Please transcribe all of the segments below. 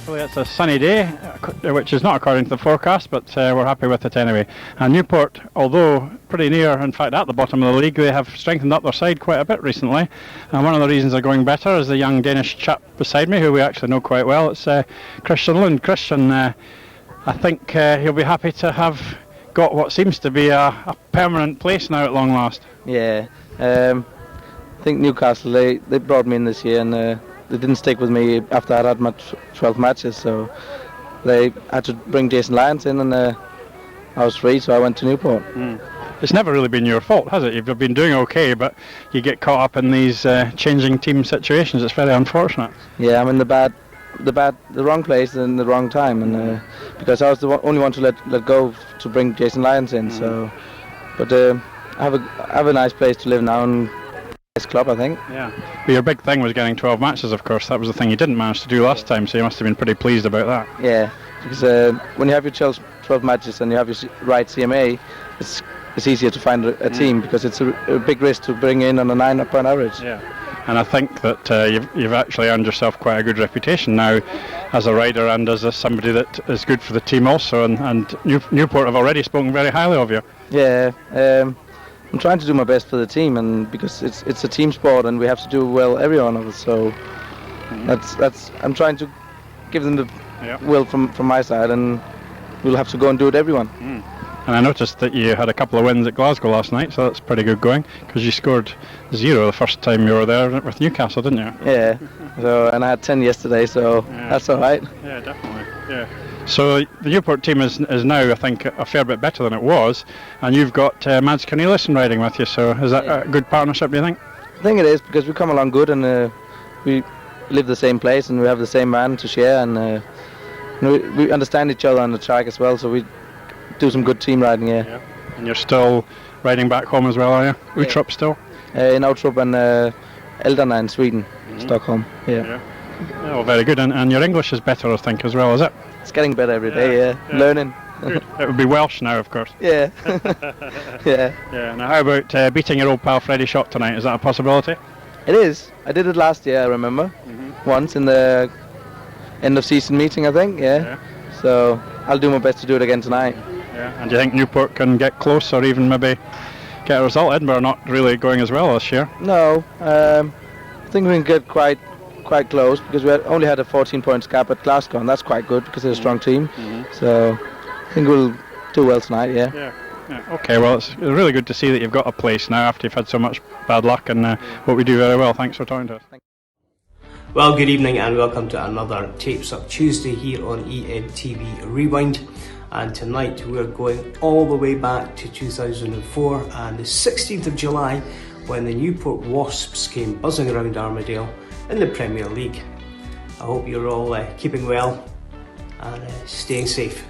thankfully it's a sunny day, which is not according to the forecast, but we're happy with it anyway. And Newport, although pretty near, in fact at the bottom of the league, they have strengthened up their side quite a bit recently. And one of the reasons they're going better is the young Danish chap beside me, who we actually know quite well. It's Christian Lund. Christian, I think he'll be happy to have got what seems to be a permanent place now at long last. Yeah, I think Newcastle, they brought me in this year, and they didn't stick with me after I'd had my 12 matches, so they had to bring Jason Lyons in, and I was free, so I went to Newport. It's never really been your fault, has it? You've been doing okay, but you get caught up in these changing team situations. It's very unfortunate. Yeah, I'm in the wrong place in the wrong time, and because I was the only one to let go to bring Jason Lyons in. So, but I have a nice place to live now, and nice club, I think. Yeah. But your big thing was getting 12 matches, of course. That was the thing you didn't manage to do last time, so you must have been pretty pleased about that. Yeah, because when you have your 12 matches and you have your right CMA, it's easier to find a team, because it's a big risk to bring in on a 9-point average. Yeah. And I think that you've actually earned yourself quite a good reputation now as a rider and as somebody that is good for the team also. And Newport have already spoken very highly of you. Yeah, I'm trying to do my best for the team, and because it's a team sport and we have to do well, every one of us. So that's I'm trying to give them the will from my side, and we'll have to go and do it, everyone. And I noticed that you had a couple of wins at Glasgow last night, so that's pretty good going, because you scored 0 the first time you were there with Newcastle, didn't you? Yeah, so, and I had 10 yesterday, so that's all right. Yeah, definitely. Yeah. So the Newport team is now, I think, a fair bit better than it was, and you've got Mads Corneliusson riding with you, so is that a good partnership, do you think? I think it is, because we come along good, and we live the same place, and we have the same man to share, and we understand each other on the track as well, so we do some good team riding, yeah. And you're still riding back home as well, are you? Uttrup still? In Uttrup and Eldana in Sweden, Stockholm, yeah. Oh, very good. And your English is better, I think, as well, is it? It's getting better every day, learning. Good. It would be Welsh now, of course. Yeah. Yeah. Now, how about beating your old pal Freddie Schott tonight? Is that a possibility? It is. I did it last year, I remember. Once in the end of season meeting, I think, So I'll do my best to do it again tonight. Yeah. And do you think Newport can get close, or even maybe get a result? Edinburgh not really going as well this year. No, I think we can get quite close, because we only had a 14 points gap at Glasgow, and that's quite good because they're a strong team. So I think we'll do well tonight. Yeah. Okay, well, it's really good to see that you've got a place now after you've had so much bad luck, and what we do very well. Thanks for talking to us. Well, good evening and welcome to another Tapes Up Tuesday here on EMTV Rewind. And tonight we're going all the way back to 2004 and the 16th of July, when the Newport Wasps came buzzing around Armadale in the Premier League. I hope you're all keeping well and staying safe.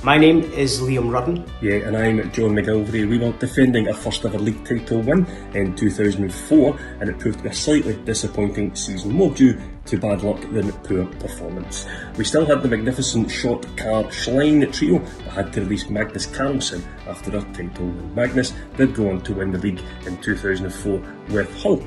My name is Liam Rudden. Yeah, and I'm John McGilvery. We were defending our first ever league title win in 2004, and it proved to be a slightly disappointing season, more due to bad luck than poor performance. We still had the magnificent Schott, Carr, Schlein trio, but had to release Magnus Carlsen after our title win. Magnus did go on to win the league in 2004 with Hull.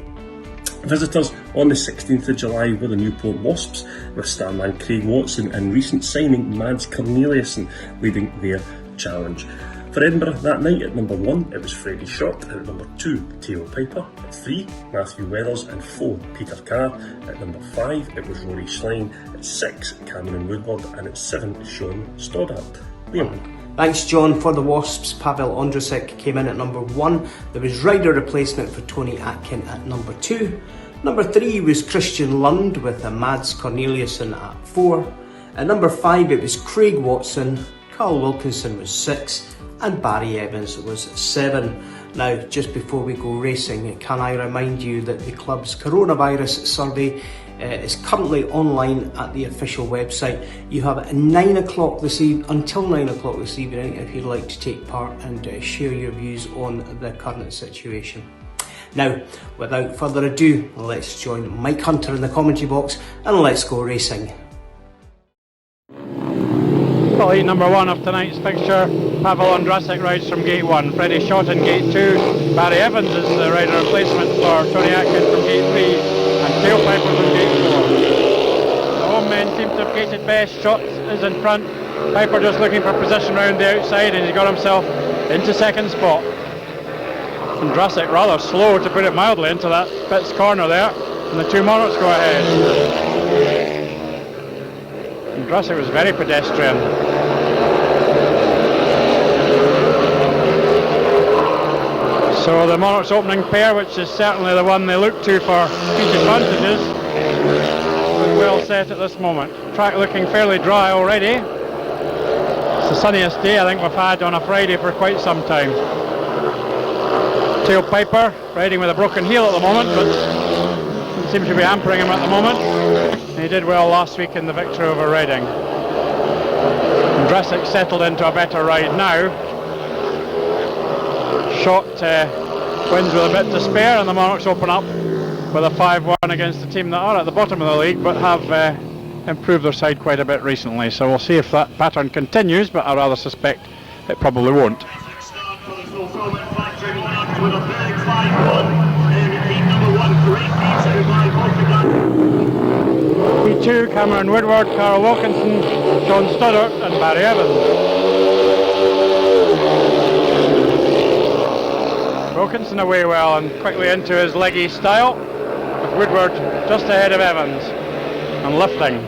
Visitors on the 16th of July were the Newport Wasps, with starman Craig Watson and recent signing Mads Corneliusson leading their challenge. For Edinburgh that night, at number 1 it was Freddie Schott, at number 2 Theo Piper, at 3 Matthew Weathers, and 4 Peter Carr, at number 5 it was Rory Schlein, at 6 Cameron Woodward, and at 7 Sean Stoddart. Liam. Thanks, John. For the Wasps, Pavel Ondrusek came in at number 1. There was rider replacement for Tony Atkin at number 2. Number 3 was Christian Lund with Mads Corneliusson at 4. At number 5 it was Craig Watson, Carl Wilkinson was 6, and Barry Evans was 7. Now, just before we go racing, can I remind you that the club's coronavirus survey is currently online at the official website. You have until 9 o'clock this evening if you'd like to take part and share your views on the current situation. Now, without further ado, let's join Mike Hunter in the commentary box and let's go racing. Well, heat number 1 of tonight's fixture, Pavel Ondrusek rides from gate 1, Freddie Schott in gate 2, Barry Evans is the rider replacement for Tony Atkin from gate 3, and Theo Piper from gate 4. The home men seem to indicated best. Shot is in front. Piper just looking for position round the outside, and he's got himself into second spot. Andrasic rather slow, to put it mildly, into that Pitts corner there, and the two Monarchs go ahead. Andrasic was very pedestrian. So the Monarchs opening pair, which is certainly the one they look to for speed advantages, is well set at this moment. Track looking fairly dry already. It's the sunniest day I think we've had on a Friday for quite some time. Tail Piper riding with a broken heel at the moment, but it seems to be hampering him at the moment. And he did well last week in the victory over Reading. Andrasic settled into a better ride now. Shot wins with a bit to spare, and the Monarchs open up with a 5-1 against the team that are at the bottom of the league but have improved their side quite a bit recently. So we'll see if that pattern continues, but I rather suspect it probably won't. P2, Cameron Woodward, Carl Wilkinson, John Stoddart and Barry Evans. Wilkinson away well and quickly into his leggy style, with Woodward just ahead of Evans and lifting.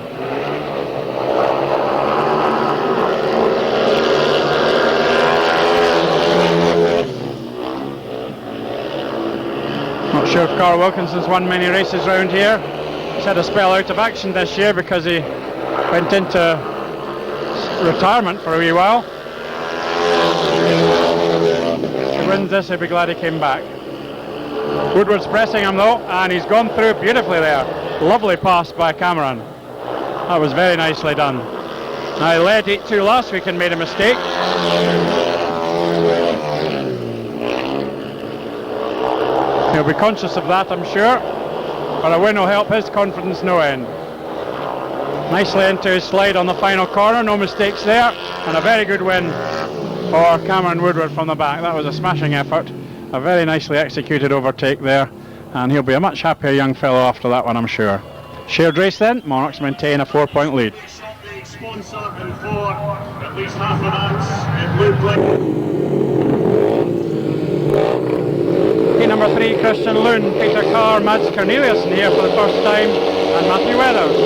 Not sure if Carl Wilkinson's won many races round here. He's had a spell out of action this year because he went into retirement for a wee while. If he wins this, he'll be glad he came back. Woodward's pressing him though, and he's gone through beautifully there. Lovely pass by Cameron. That was very nicely done. Now he led 8-2 last week and made a mistake. He'll be conscious of that, I'm sure, but a win will help his confidence no end. Nicely into his slide on the final corner, no mistakes there, and a very good win for Cameron Woodward from the back. That was a smashing effort, a very nicely executed overtake there, and he'll be a much happier young fellow after that one, I'm sure. Shared race then, Monarchs maintain a 4-point lead. Sponsor and for at least half of that, it looked like. Number 3, Christian Loon, Peter Carr, Mads Corneliussen here for the first time, and Matthew Weathers.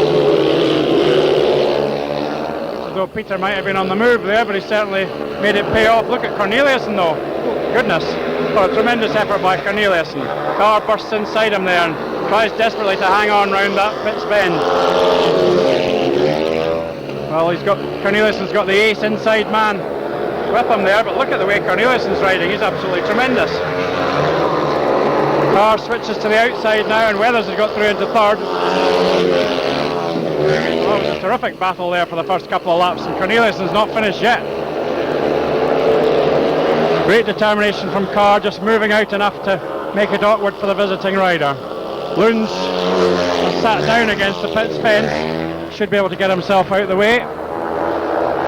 Although Peter might have been on the move there, but he certainly made it pay off. Look at Corneliussen though. Oh, goodness. What a tremendous effort by Corneliussen. Carr bursts inside him there and tries desperately to hang on round that Pitts bend. Well, Corneliussen's got the ace inside man with him there, but look at the way Corneliussen's riding. He's absolutely tremendous. Carr switches to the outside now, and Weathers has got through into third. Oh, it was a terrific battle there for the first couple of laps, and Corneliussen's not finished yet. Great determination from Carr, just moving out enough to make it awkward for the visiting rider. Loons sat down against the Pitts fence, should be able to get himself out of the way.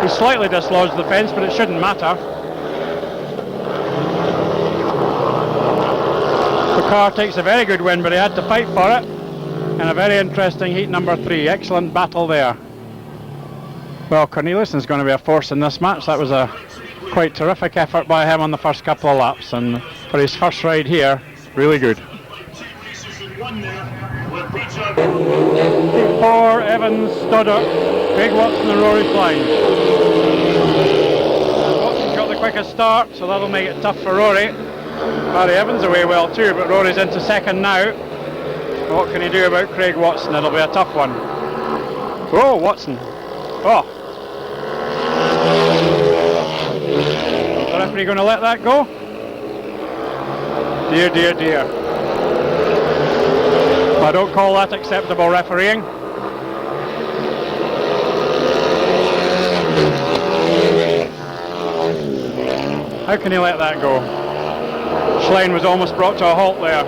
He slightly dislodged the fence, but it shouldn't matter. Carr takes a very good win, but he had to fight for it in a very interesting heat number 3. Excellent battle there. Well, Corneliussen's going to be a force in this match. That was a quite terrific effort by him on the first couple of laps, and for his first ride here, really good. 4, Evans, Stoddart, Craig Watson and Rory Flying. Watson's got the quickest start, so that'll make it tough for Rory. Barry Evans away well too, but Rory's into second now. What can he do about Craig Watson? It'll be a tough one. Oh, Watson. Oh. Is the referee going to let that go? Dear, dear, dear. I don't call that acceptable refereeing. How can he let that go? Schlein was almost brought to a halt there.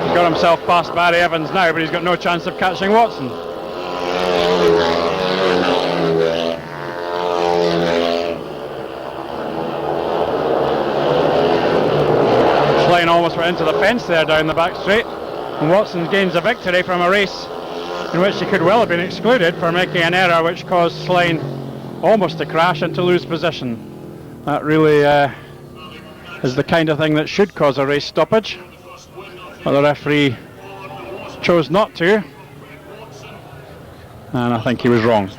He's got himself past Barry Evans now, but he's got no chance of catching Watson. Schlein almost went into the fence there down the back straight, and Watson gains a victory from a race in which he could well have been excluded for making an error which caused Slane almost to crash and to lose position. That really is the kind of thing that should cause a race stoppage, but the referee chose not to, and I think he was wrong.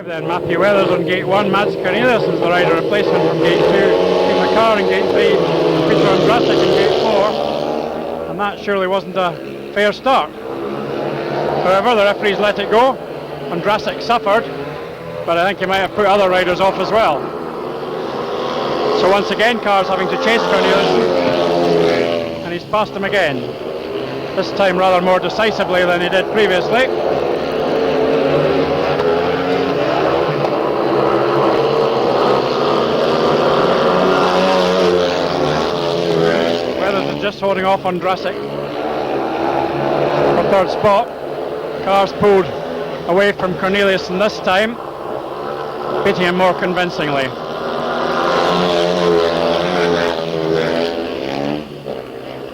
Then Matthew Weathers on gate 1, Mads Corneliussen's the rider replacement from gate 2, Steve McCarr in gate 3, Peter Ondrasik in gate 4, and that surely wasn't a fair start. However, the referees let it go. Ondrasik suffered, but I think he might have put other riders off as well. So once again, Carr's having to chase Corneliussen, and he's passed him again. This time rather more decisively than he did previously. Just holding off on Ondrasik for third spot. Carr's pulled away from Corneliussen this time, beating him more convincingly.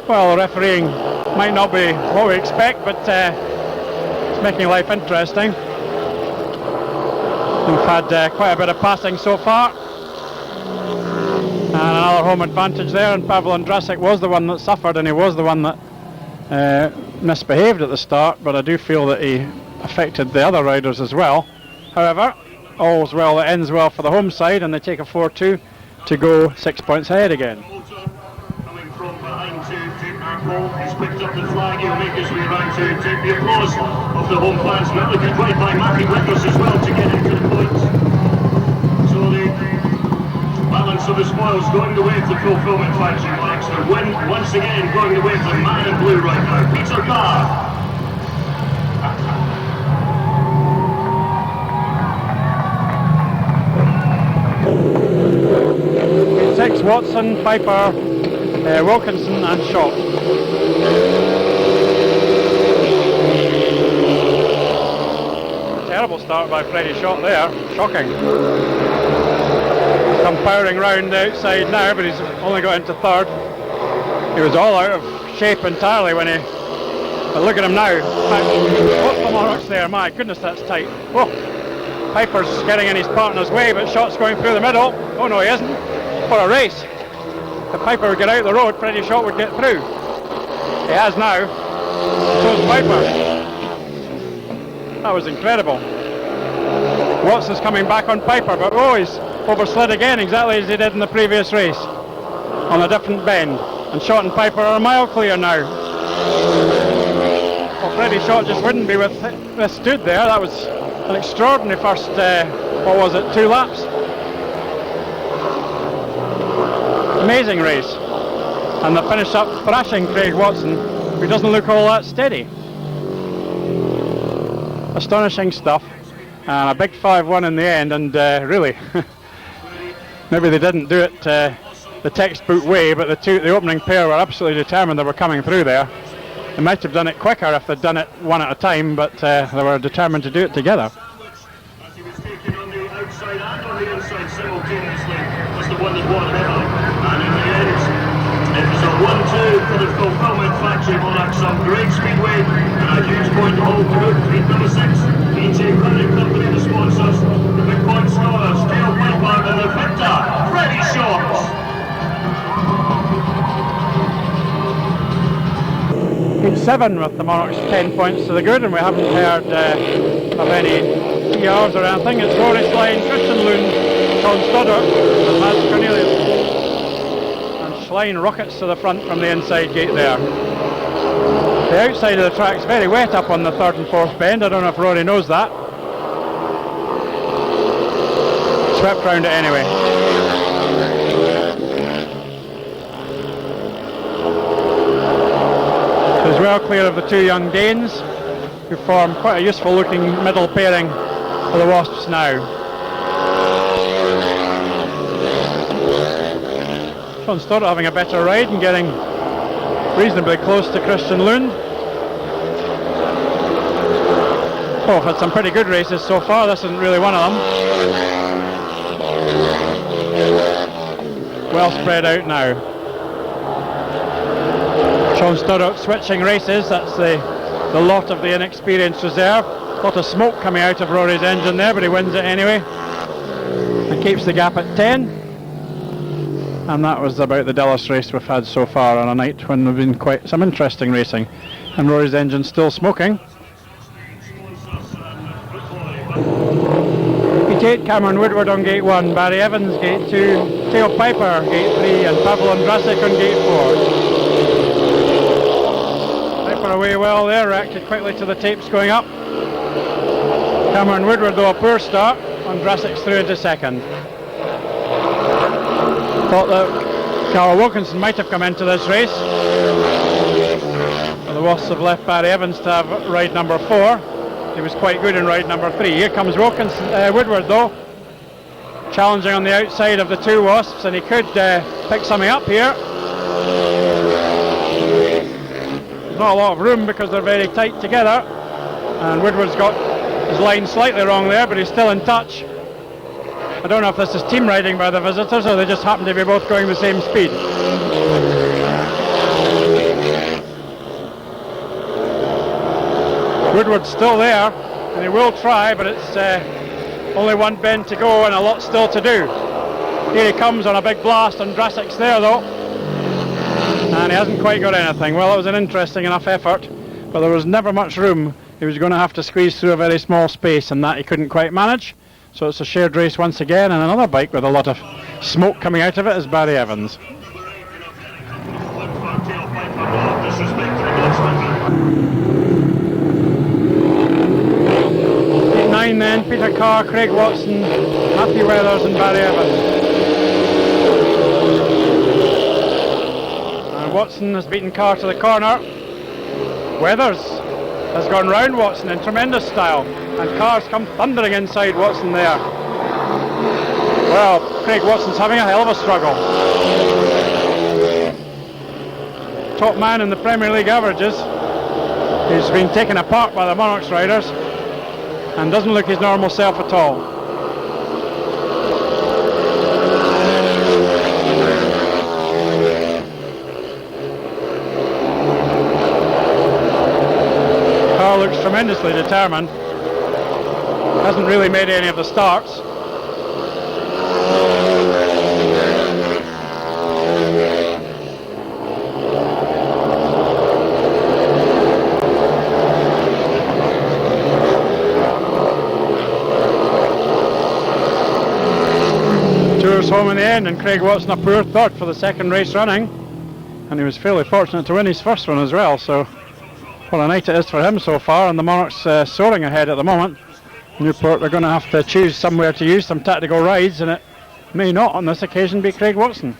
Well, the refereeing might not be what we expect, but it's making life interesting. We've had quite a bit of passing so far. And another home advantage there, and Pavel Ondrasik was the one that suffered, and he was the one that misbehaved at the start, but I do feel that he affected the other riders as well. However, all's well that ends well for the home side, and they take a 4-2 to go 6 points ahead again. Coming from behind to take that ball, he's picked up the flag, he'll make his way round to take the applause of the home fans. Well, good ride by Matthew Weathers as well to get into the points. So the balance of the spoils going the way of the Fulfillment Factory. One extra win once again going the way of the man in blue right now, Peter Carr. 6 Watson, Piper, Wilkinson and Schott. Terrible start by Freddie Schott there, shocking. Come powering round the outside now, but he's only got into third. He was all out of shape entirely when he... But look at him now. What's the Monarchs there? My goodness, that's tight. Whoa. Piper's getting in his partner's way, but Schott's going through the middle. Oh no, he isn't. For a race. If Piper would get out the road, Freddie Schott would get through. He has now. So's Piper. That was incredible. Watson's coming back on Piper, but oh, he's overslid again, exactly as he did in the previous race, on a different bend. And Schott and Piper are a mile clear now. Well, Freddie Schott just wouldn't be withstood there. That was an extraordinary first, 2 laps. Amazing race. And they finished up thrashing Craig Watson, who doesn't look all that steady. Astonishing stuff. And a big 5-1 in the end, and really, maybe they didn't do it the textbook way, but the opening pair were absolutely determined they were coming through there. They might have done it quicker if they'd done it one at a time, but they were determined to do it together. As he was taken on the outside and on the inside simultaneously, was the one that won heavily. And in the end, it was a 1-2 for the Fulfillment Factory Monarchs on great speedway and a huge point all through. Group number 6, BJ Running Company, the sponsors. 11 with the Monarchs 10 points to the good, and we haven't heard of any PRs or anything. It's Rory Schlein, Christian Lund, Sean Stoddart and Mads Cornelius. And Schlein rockets to the front from the inside gate there. The outside of the track's very wet up on the third and fourth bend. I don't know if Rory knows that. Swept round it anyway. So he's well clear of the two young Danes, who form quite a useful looking middle pairing for the Wasps now. Sean Stoddart having a better ride and getting reasonably close to Christian Lund. Oh, had some pretty good races so far. This isn't really one of them. Well spread out now. Sean Stoddart switching races. That's the lot of the inexperienced reserve. A lot of smoke coming out of Rory's engine there, but he wins it anyway and keeps the gap at 10. And that was about the dullest race we've had so far on a night when there've been quite some interesting racing. And Rory's engine still smoking. Gate 8, Cameron Woodward on gate 1, Barry Evans gate 2, Theo Piper gate 3 and Pavel Ondrasik on gate 4. Piper away well there, reacted quickly to the tapes going up. Cameron Woodward though a poor start, Ondrasik's through into second. Thought that Carl Wilkinson might have come into this race. But the Wasps have left Barry Evans to have ride number 4. He was quite good in ride number 3. Here comes Woodward though, challenging on the outside of the two Wasps, and he could pick something up here. There's not a lot of room because they're very tight together, and Woodward's got his line slightly wrong there, but he's still in touch. I don't know if this is team riding by the visitors or they just happen to be both going the same speed. Woodward's still there, and he will try, but it's only one bend to go and a lot still to do. Here he comes on a big blast, and Ondrasik's there though, and he hasn't quite got anything. Well, it was an interesting enough effort, but there was never much room. He was going to have to squeeze through a very small space, and that he couldn't quite manage. So it's a shared race once again, and another bike with a lot of smoke coming out of it is Barry Evans. 9 then, Peter Carr, Craig Watson, Matthew Weathers and Barry Evans. And Watson has beaten Carr to the corner. Weathers has gone round Watson in tremendous style, and Carr's come thundering inside Watson there. Well, Craig Watson's having a hell of a struggle. Top man in the Premier League averages. He's been taken apart by the Monarchs riders and doesn't look his normal self at all. Carl looks tremendously determined. Hasn't really made any of the starts. Tours home in the end, and Craig Watson a poor third for the second race running, and he was fairly fortunate to win his first one as well. So what a night it is for him so far, and the Monarchs soaring ahead at the moment. Newport are going to have to choose somewhere to use some tactical rides, and it may not on this occasion be Craig Watson.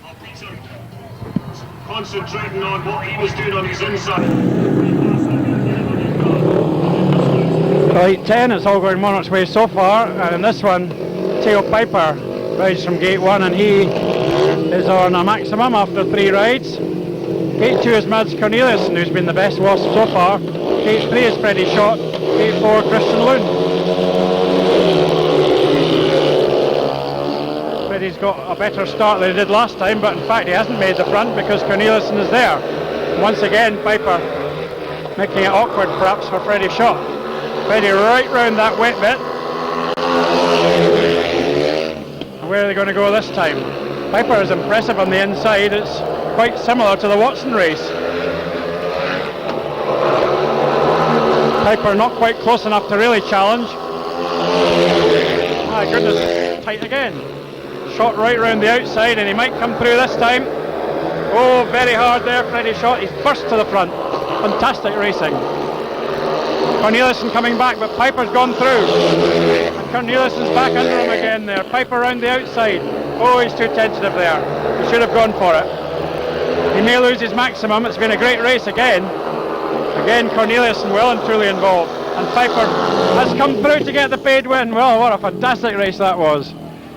Concentrating on what he was doing on his inside. Right, 10, it's all going Monarch's way so far, and in this one, Theo Piper rides from gate 1, and he is on a maximum after 3 rides. Gate 2 is Mads Corneliussen, who's been the best Wasp so far. Gate 3 is Freddie Schott. Gate 4, Christian Lund. Freddie's got a better start than he did last time, but in fact he hasn't made the front because Corneliussen is there. Once again, Piper making it awkward perhaps for Freddie Schott. Freddie right round that wet bit. And where are they going to go this time? Piper is impressive on the inside. It's quite similar to the Watson race. Piper not quite close enough to really challenge. My goodness, tight again. Shot right round the outside, and he might come through this time. Oh, very hard there, Freddie shot. He's first to the front. Fantastic racing. Corneliussen coming back, but Piper's gone through. And Corneliussen's back under him again there. Piper round the outside. Oh, he's too tentative there. He should have gone for it. He may lose his maximum. It's been a great race again. Again, Corneliussen well and truly involved. And Piper has come through to get the paid win. Well, what a fantastic race that was.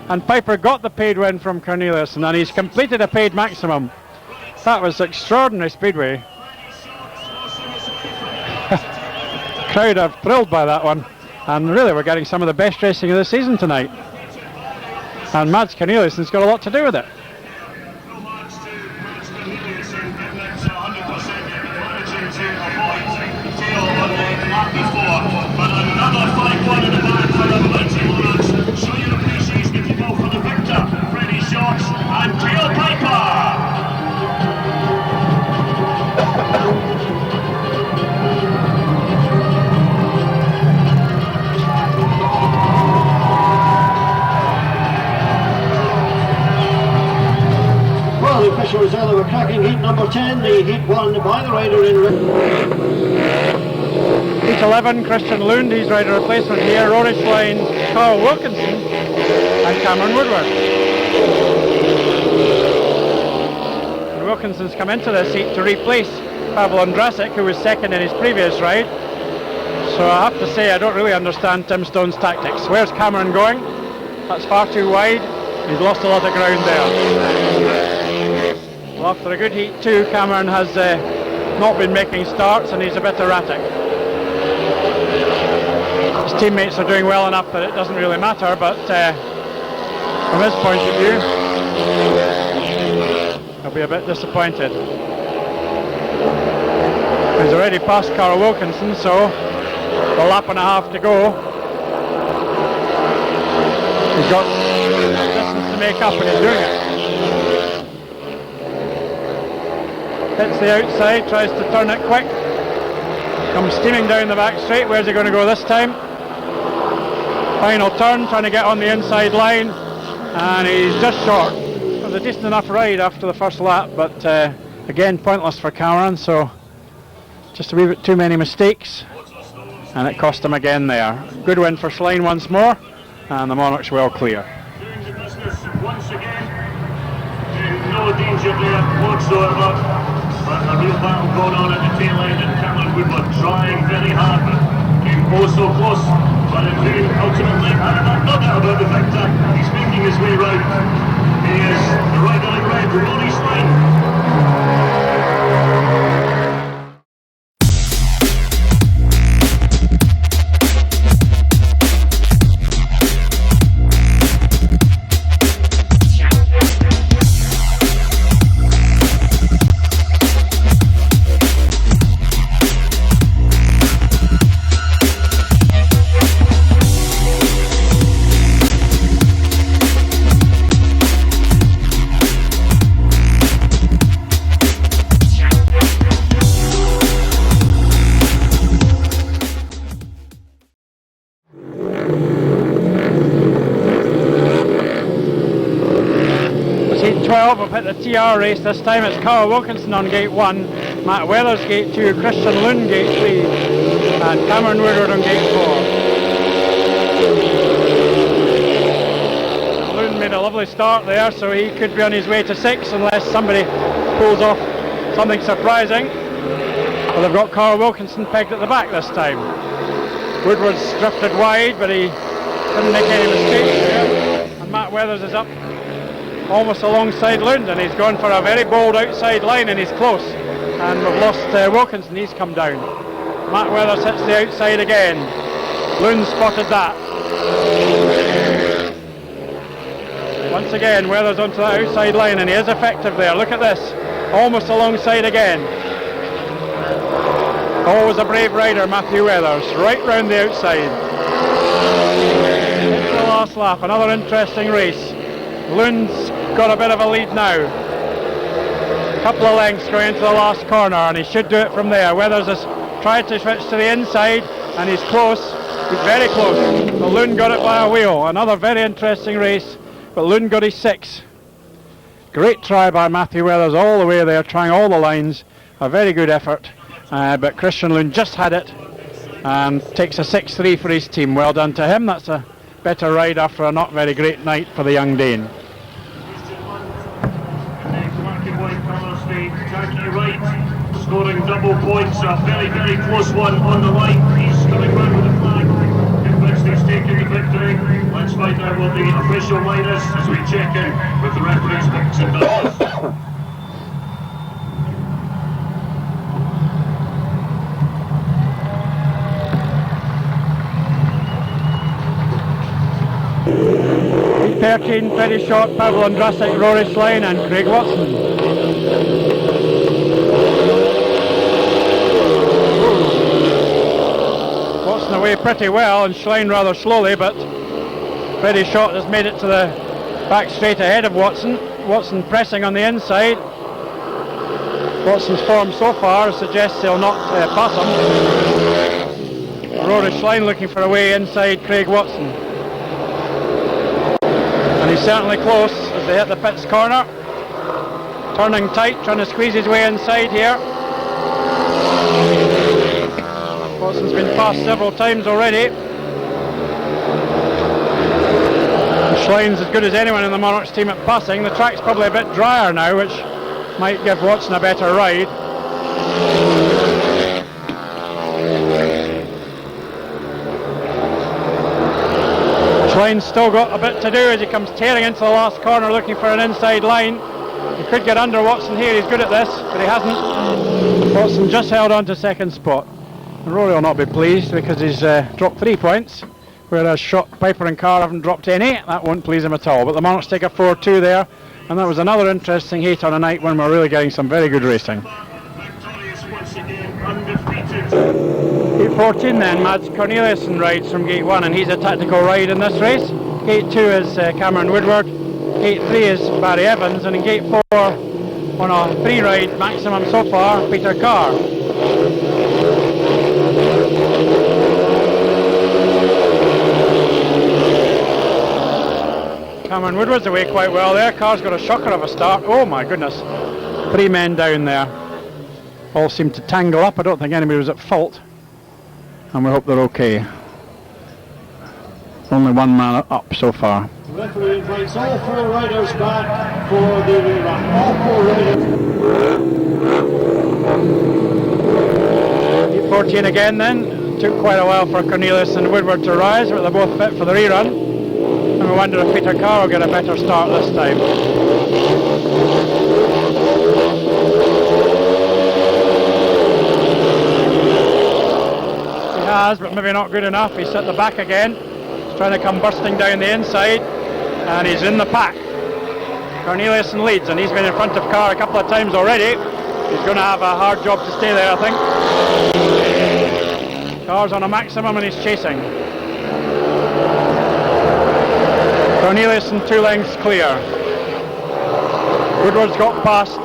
And Piper got the paid win from Corneliussen, and he's completed a paid maximum. That was extraordinary speedway. Crowd are thrilled by that one, and really we're getting some of the best racing of the season tonight, and Mads Corneliussen's got a lot to do with it. But another 5-1 in the back for the mighty Monarchs. Show your appreciation if you go for the victor, Freddie Shorts and Tail Piper. Well, the official result of a cracking heat number 10, the heat won by the rider in Heat 11, Christian Lund, he's rider replacement here. Rory Schlein, Carl Wilkinson and Cameron Woodward. And Wilkinson's come into this heat to replace Pavel Ondrasik, who was second in his previous ride. So I have to say I don't really understand Tim Stone's tactics. Where's Cameron going? That's far too wide. He's lost a lot of ground there. Well, after a good heat 2, Cameron has not been making starts, and he's a bit erratic. His teammates are doing well enough that it doesn't really matter, but from his point of view, he'll be a bit disappointed. He's already passed Carl Wilkinson, so a lap and a half to go. He's got distance to make up, and he's doing it. Hits the outside, tries to turn it quick. Comes steaming down the back straight. Where's he going to go this time? Final turn, trying to get on the inside line, and he's just short. It was a decent enough ride after the first lap, but again, pointless for Cameron, so just a wee bit too many mistakes, and it cost him again there. Good win for Schlein once more, and the Monarchs well clear. Doing the business once again. No danger there whatsoever. But a real battle going on at the tail end, and Cameron Woodward trying very hard, but came oh so close. But in who ultimately, no doubt about the victor, he's making his way round. He is the rider in red, Rory Schlein. We've hit the TR race this time. It's Carl Wilkinson on gate 1, Matt Weathers gate 2, Christian Lund gate 3, and Cameron Woodward on gate 4. Lund made a lovely start there, so he could be on his way to 6 unless somebody pulls off something surprising. Well, they've got Carl Wilkinson pegged at the back this time. Woodward's drifted wide, but he didn't make any mistakes there. And Matt Weathers is up almost alongside Lund, and he's gone for a very bold outside line, and he's close. And we've lost Wilkinson, he's come down. Matt Weathers hits the outside again. Lund spotted that. Once again, Weathers onto the outside line, and he is effective there. Look at this, almost alongside again. Always a brave rider, Matthew Weathers, right round the outside. It's the last lap, another interesting race. Lund's got a bit of a lead now. A couple of lengths going into the last corner, and he should do it from there. Weathers has tried to switch to the inside, and he's close. He's very close. But Loon got it by a wheel. Another very interesting race, but Loon got his 6. Great try by Matthew Weathers all the way there, trying all the lines. A very good effort, but Christian Loon just had it and takes a 6-3 for his team. Well done to him. That's a better ride after a not very great night for the young Dane. Scoring double points, a very, very close one on the line. He's coming round with the flag. He's taking the victory. Let's find out what the official line is as we check in with the referees, Books and Douglas. Heat 13, Petty Shot, Pavel Ondrasik, Rory Schlein and Craig Watson. Watson away pretty well and Schlein rather slowly, but Petty Shot has made it to the back straight ahead of Watson. Watson pressing on the inside. Watson's form so far suggests he'll not pass him. Rory Schlein looking for a way inside Craig Watson. And he's certainly close as they hit the pits corner. Turning tight, trying to squeeze his way inside here. Watson's been passed several times already. Schlein's as good as anyone in the Monarchs team at passing. The track's probably a bit drier now, which might give Watson a better ride. Schlein's still got a bit to do as he comes tearing into the last corner looking for an inside line. He could get under Watson here, he's good at this, but he hasn't. Watson just held on to second spot. And Rory will not be pleased because he's dropped 3 points, whereas Piper and Carr haven't dropped any. That won't please him at all. But the Monarchs take a 4-2 there, and that was another interesting heat on a night when we're really getting some very good racing. Gate 14 then, Mads Corneliusson rides from Gate 1 and he's a tactical ride in this race. Gate 2 is Cameron Woodward, Gate 3 is Barry Evans, and in Gate 4 on a 3 ride maximum so far, Peter Carr. Cameron Woodward's away quite well there. Carr's got a shocker of a start. Oh my goodness, 3 men down there. All seemed to tangle up. I don't think anybody was at fault, and we hope they're okay. Only 1 man up so far. The referee invites all 4 riders back for the rerun. All 4 riders. 14 again then. It took quite a while for Cornelius and Woodward to rise, but they're both fit for the rerun. And we wonder if Peter Carr will get a better start this time. Has, but maybe not good enough. He's at the back again. He's trying to come bursting down the inside, and he's in the pack. Corneliusson leads, and he's been in front of Carr a couple of times already. He's going to have a hard job to stay there, I think. Carr's on a maximum and he's chasing. Corneliusson 2 lengths clear. Woodward's got past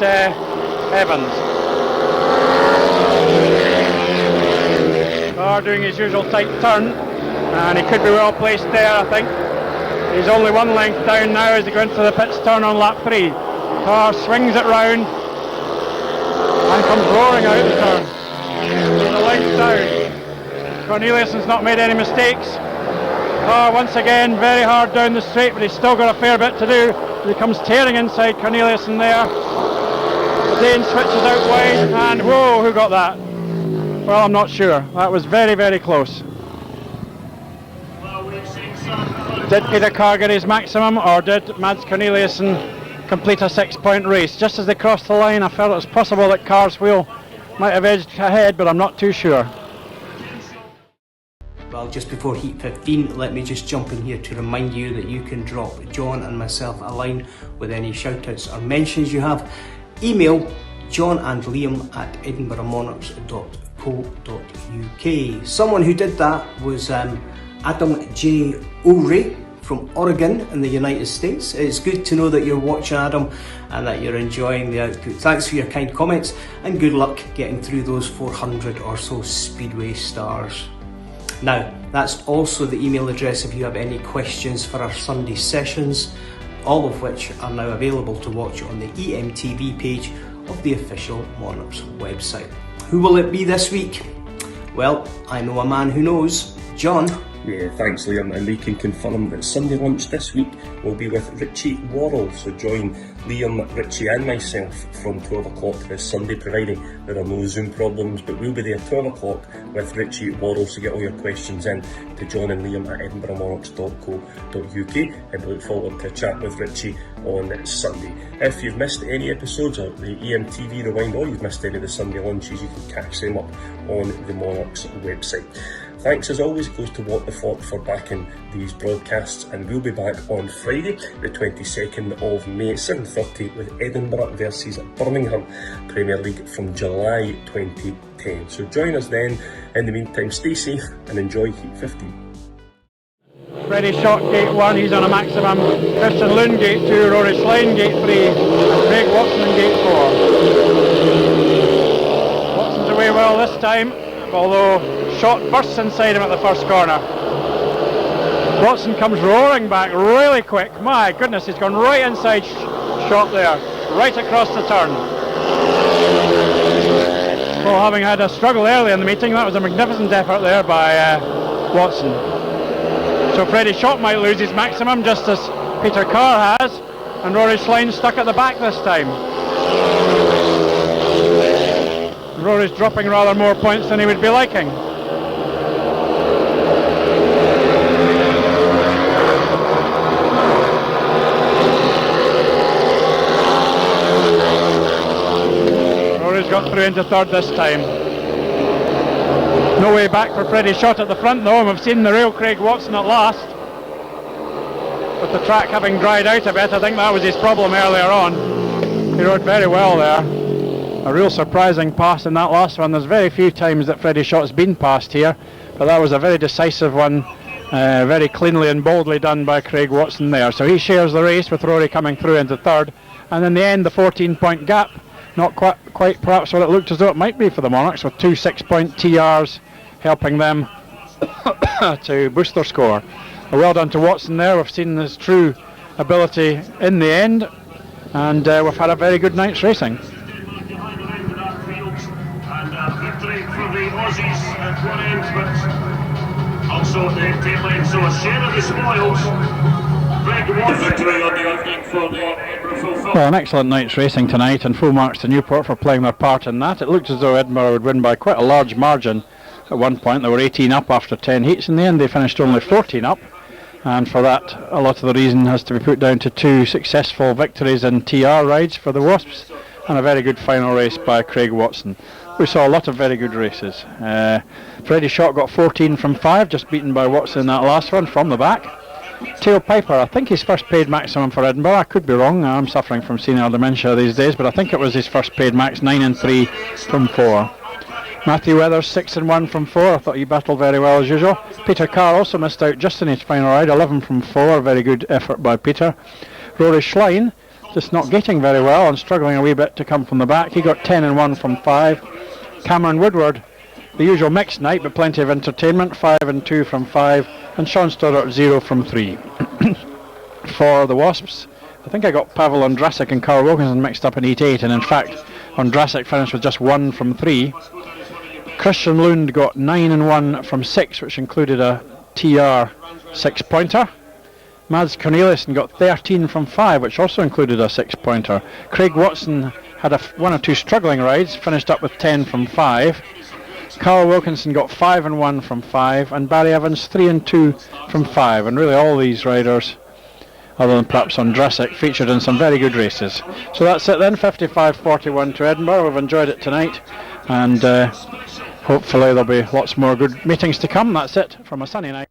Evans. Carr doing his usual tight turn, and he could be well placed there, I think. He's only 1 length down now as he goes into the pits turn on lap 3. Carr swings it round and comes roaring out the turn. He's a length down. Corneliusson's not made any mistakes. Carr once again very hard down the straight, but he's still got a fair bit to do. He comes tearing inside Corneliusson there. The Dane switches out wide, and whoa, who got that? Well, I'm not sure. That was very, very close. Did Peter Carr get his maximum, or did Mads Corneliusson complete a 6-point race? Just as they crossed the line, I felt it was possible that Carr's wheel might have edged ahead, but I'm not too sure. Well, just before Heat 15, let me just jump in here to remind you that you can drop John and myself a line with any shout-outs or mentions you have. Email John and Liam at edinburghmonarchs.co.uk. Someone who did that was Adam J. O'Ray from Oregon in the United States. It's good to know that you're watching, Adam, and that you're enjoying the output. Thanks for your kind comments, and good luck getting through those 400 or so Speedway stars. Now, that's also the email address if you have any questions for our Sunday sessions, all of which are now available to watch on the EMTV page of the official Monarchs website. Who will it be this week? Well, I know a man who knows. John? Yeah, thanks Liam, and we can confirm that Sunday lunch this week will be with Richie Worrell, so join Liam, Richie and myself from 12 o'clock this Sunday, providing there are no Zoom problems, but we'll be there 12 o'clock with Richie Worrell, so get all your questions in to John and Liam at edinburghmonarchs.co.uk, and we look forward to a chat with Richie on Sunday. If you've missed any episodes of the EMTV Rewind, or you've missed any of the Sunday lunches, you can catch them up on the Monarchs website. Thanks as always goes to What the Fork for backing these broadcasts, and we'll be back on Friday the 22nd of May at 7:30 with Edinburgh versus Birmingham Premier League from July 2010. So join us then. In the meantime, stay safe and enjoy Heat 15. Freddie Shaw gate 1, he's on a maximum. Christian Lund gate 2, Rory Slane gate 3, and Craig Watson gate 4. Watson's away well this time, although Shot bursts inside him at the first corner. Watson comes roaring back really quick. My goodness, he's gone right inside Shot there, right across the turn. Well, having had a struggle early in the meeting, that was a magnificent effort there by Watson. So Freddie Shot might lose his maximum, just as Peter Carr has, and Rory Slane stuck at the back this time. Rory's dropping rather more points than he would be liking. Rory's got through into third this time. No way back for Freddie Shot at the front though, and we've seen the real Craig Watson at last. With the track having dried out a bit, I think that was his problem earlier on. He rode very well there. A real surprising pass in that last one. There's very few times that Freddie Shot's been passed here, but that was a very decisive one, very cleanly and boldly done by Craig Watson there. So he shares the race with Rory coming through into third, and in the end the 14-point gap, not quite perhaps what it looked as though it might be for the Monarchs, with two 6-point TRs helping them to boost their score. Well done to Watson there. We've seen his true ability in the end, and we've had a very good night's racing. Victory for the Aussies at one end, but also at the tail end, so a share of the spoils. Greg Watson. Victory on the evening for the Edinburgh Full. Well, an excellent night's racing tonight, and full marks to Newport for playing their part in that. It looked as though Edinburgh would win by quite a large margin. At one point they were 18 up after 10 heats. In the end they finished only 14 up, and for that a lot of the reason has to be put down to two successful victories in TR rides for the Wasps and a very good final race by Craig Watson. We saw a lot of very good races. Freddie Shot got 14 from 5, just beaten by Watson in that last one from the back. Tail Piper, I think his first paid maximum for Edinburgh. I could be wrong, I'm suffering from senile dementia these days, but I think it was his first paid max, 9 and 3 from 4. Matthew Weathers 6 and 1 from 4, I thought he battled very well as usual. Peter Carr also missed out just in his final ride, 11 from 4, very good effort by Peter. Rory Slane just not getting very well and struggling a wee bit to come from the back. He got 10 and 1 from 5. Cameron Woodward, the usual mixed night but plenty of entertainment, 5 and 2 from 5, and Sean Stoddart 0 from 3. For the Wasps, I think I got Pavel Ondrasik and Carl Wilkinson mixed up in Heat 8, and in fact Ondrasik finished with just 1 from 3. Christian Lund got 9 and 1 from 6, which included a TR 6-pointer. Mads Corneliussen got 13 from 5, which also included a 6-pointer. Craig Watson had one or two struggling rides, finished up with 10 from 5. Carl Wilkinson got 5 and 1 from 5, and Barry Evans 3 and 2 from 5. And really all these riders, other than perhaps Ondrasik, featured in some very good races. So that's it then, 55-41 to Edinburgh. We've enjoyed it tonight, and hopefully there'll be lots more good meetings to come. That's it from a sunny night.